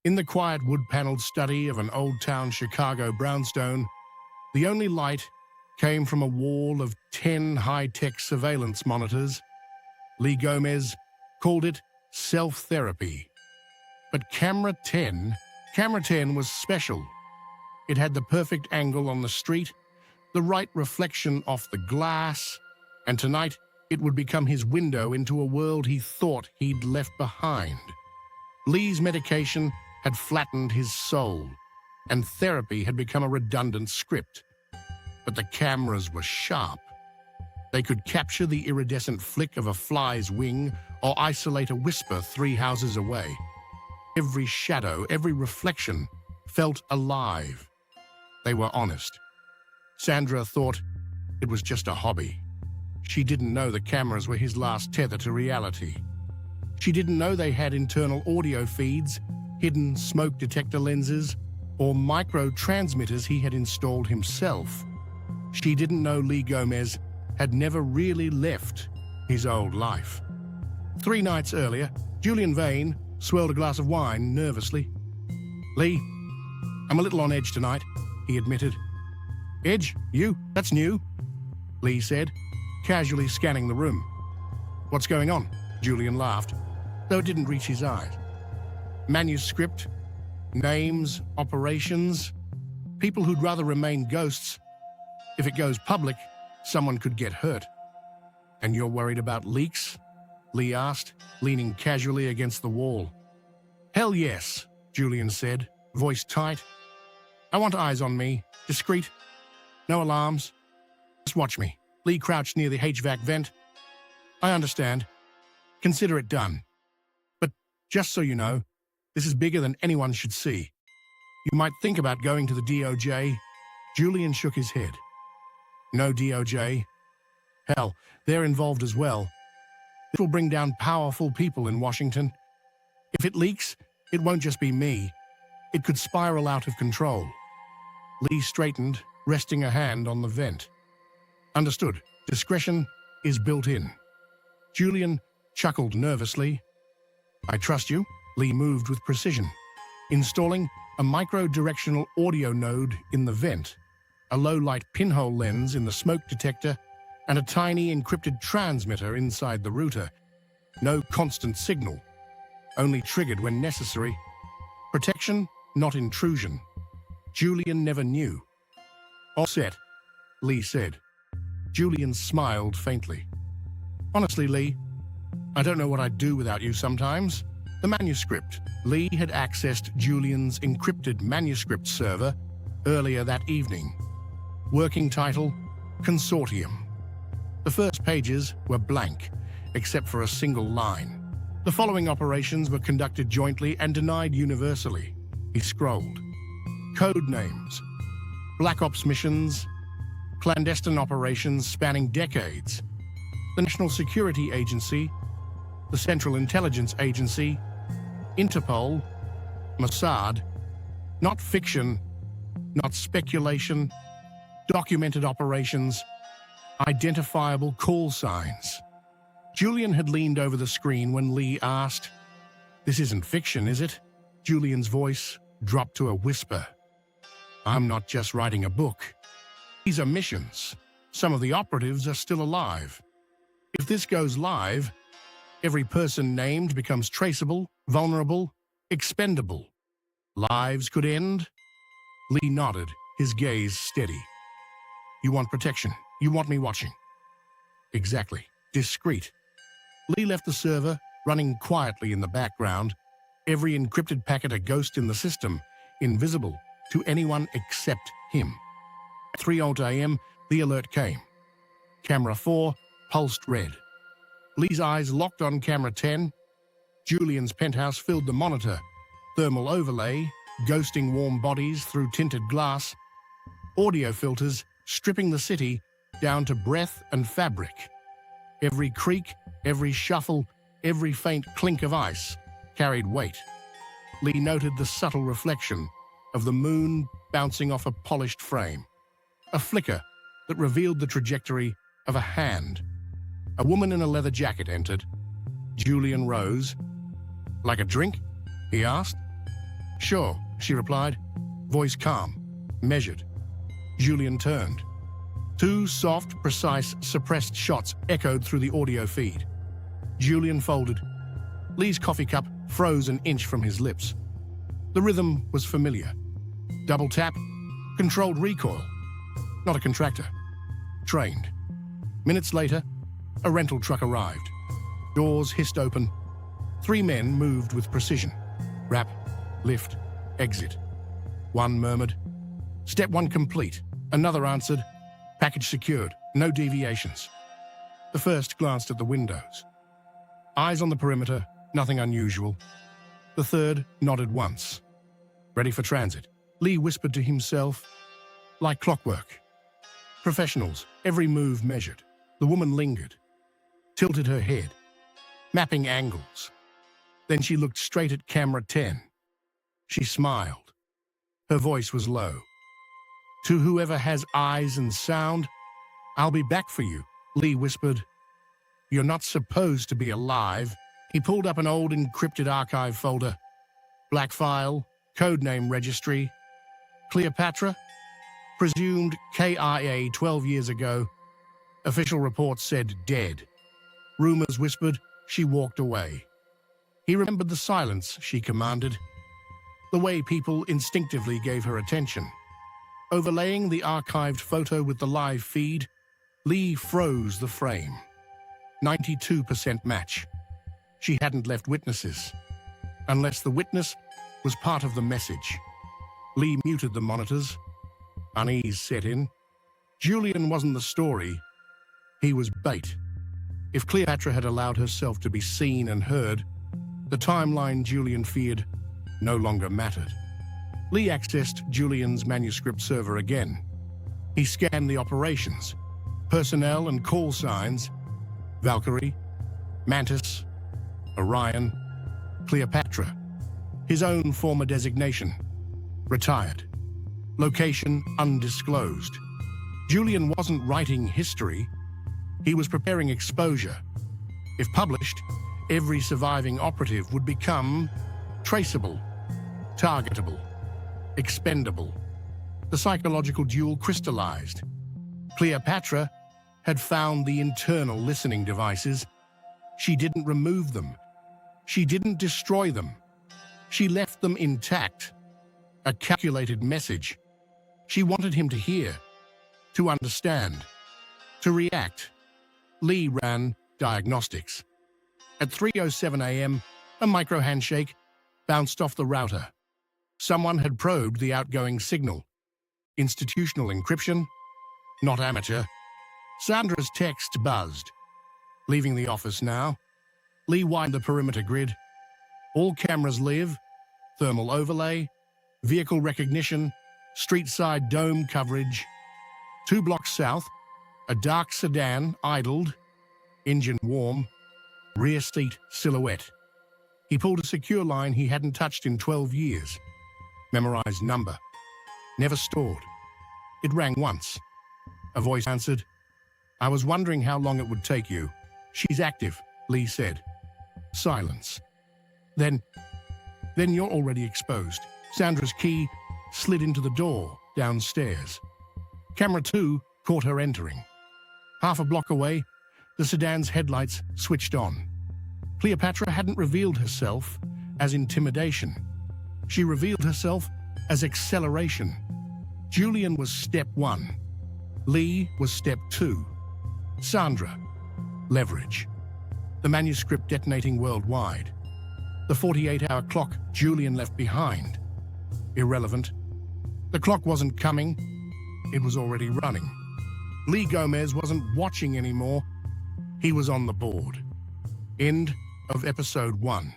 In the quiet wood-paneled study of an old-town Chicago brownstone, the only light came from a wall of 10 high-tech surveillance monitors. Lee Gomez called it self-therapy. But camera 10 was special. It had the perfect angle on the street, the right reflection off the glass, and tonight it would become his window into a world he thought he'd left behind. Lee's medication had flattened his soul, and therapy had become a redundant script. But the cameras were sharp. They could capture the iridescent flick of a fly's wing or isolate a whisper 3 houses away. Every shadow, every reflection felt alive. They were honest. Sandra thought it was just a hobby. She didn't know the cameras were his last tether to reality. She didn't know they had internal audio feeds, hidden smoke detector lenses, or micro-transmitters he had installed himself. She didn't know Lee Gomez had never really left his old life. 3 nights earlier, Julian Vane swirled a glass of wine nervously. "Lee, I'm a little on edge tonight," he admitted. "Edge? You? That's new," Lee said, casually scanning the room. "What's going on?" Julian laughed, though it didn't reach his eyes. "Manuscript, names, operations, people who'd rather remain ghosts. If it goes public, someone could get hurt." "And you're worried about leaks?" Lee asked, leaning casually against the wall. "Hell yes," Julian said, voice tight. "I want eyes on me, discreet. No alarms. Just watch me." Lee crouched near the HVAC vent. "I understand. Consider it done. But just so you know, this is bigger than anyone should see. You might think about going to the DOJ." Julian shook his head. "No DOJ. Hell, they're involved as well. This will bring down powerful people in Washington. If it leaks, it won't just be me. It could spiral out of control." Lee straightened, resting a hand on the vent. "Understood. Discretion is built in." Julian chuckled nervously. "I trust you." Lee moved with precision, installing a micro-directional audio node in the vent, a low-light pinhole lens in the smoke detector, and a tiny encrypted transmitter inside the router. No constant signal, only triggered when necessary. Protection, not intrusion. Julian never knew. "All set," Lee said. Julian smiled faintly. "Honestly, Lee, I don't know what I'd do without you sometimes." The manuscript. Lee had accessed Julian's encrypted manuscript server earlier that evening. Working title, Consortium. The first pages were blank, except for a single line. The following operations were conducted jointly and denied universally. He scrolled. Code names. Black Ops missions. Clandestine operations spanning decades. The National Security Agency. The Central Intelligence Agency. Interpol. Mossad. Not fiction. Not speculation. Documented operations. Identifiable call signs. Julian had leaned over the screen when Lee asked, "This isn't fiction, is it?" Julian's voice dropped to a whisper. "I'm not just writing a book. These are missions. Some of the operatives are still alive. If this goes live, every person named becomes traceable, vulnerable, expendable. Lives could end." Lee nodded, his gaze steady. "You want protection. You want me watching." "Exactly. Discreet." Lee left the server, running quietly in the background, every encrypted packet a ghost in the system, invisible to anyone except him. At 3:00 a.m., the alert came. Camera 4 pulsed red. Lee's eyes locked on camera 10. Julian's penthouse filled the monitor. Thermal overlay, ghosting warm bodies through tinted glass. Audio filters stripping the city down to breath and fabric. Every creak, every shuffle, every faint clink of ice carried weight. Lee noted the subtle reflection of the moon bouncing off a polished frame. A flicker that revealed the trajectory of a hand. A woman in a leather jacket entered. Julian rose. "Like a drink?" he asked. Sure, she replied, voice calm, measured. Julian turned. Two soft, precise, suppressed shots echoed through the audio feed. Julian folded. Lee's coffee cup froze an inch from his lips. The rhythm was familiar. Double tap, controlled recoil. Not a contractor. Trained. Minutes later, a rental truck arrived. Doors hissed open. Three men moved with precision. Wrap, lift, exit. One murmured, "Step one complete." Another answered, "Package secured, no deviations." The first glanced at the windows. Eyes on the perimeter, nothing unusual. The third nodded once. Ready for transit. Lee whispered to himself, like clockwork. Professionals, every move measured. The woman lingered, tilted her head, mapping angles. Then she looked straight at camera 10. She smiled. Her voice was low. "To whoever has eyes and sound, I'll be back for you," Lee whispered. "You're not supposed to be alive." He pulled up an old encrypted archive folder. Black file, codename registry. Cleopatra? Presumed KIA 12 years ago. Official reports said dead. Rumors whispered she walked away. He remembered the silence she commanded, the way people instinctively gave her attention. Overlaying the archived photo with the live feed, Lee froze the frame. 92% match. She hadn't left witnesses, unless the witness was part of the message. Lee muted the monitors. Unease set in. Julian wasn't the story. He was bait. If Cleopatra had allowed herself to be seen and heard, the timeline Julian feared no longer mattered. Lee accessed Julian's manuscript server again. He scanned the operations, personnel and call signs. Valkyrie, Mantis, Orion, Cleopatra. His own former designation. Retired. Location undisclosed. Julian wasn't writing history. He was preparing exposure. If published, every surviving operative would become traceable, targetable, expendable. The psychological duel crystallized. Cleopatra had found the internal listening devices. She didn't remove them. She didn't destroy them. She left them intact. A calculated message. She wanted him to hear, to understand, to react. Lee ran diagnostics. At 3:07 a.m., a micro handshake bounced off the router. Someone had probed the outgoing signal. Institutional encryption? Not amateur. Sandra's text buzzed. Leaving the office now, Lee widened the perimeter grid. All cameras live, thermal overlay, vehicle recognition, street-side dome coverage. 2 blocks south, a dark sedan idled, engine warm, rear seat silhouette. He pulled a secure line he hadn't touched in 12 years. Memorized number. Never stored. It rang once. A voice answered. "I was wondering how long it would take you." "She's active," Lee said. Silence. Then you're already exposed." Sandra's key slid into the door downstairs. Camera 2 caught her entering. Half a block away, the sedan's headlights switched on. Cleopatra hadn't revealed herself as intimidation. She revealed herself as acceleration. Julian was step 1. Lee was step 2. Sandra, leverage. The manuscript detonating worldwide. The 48-hour clock Julian left behind. Irrelevant. The clock wasn't coming. It was already running. Lee Gomez wasn't watching anymore. He was on the board. End of episode 1.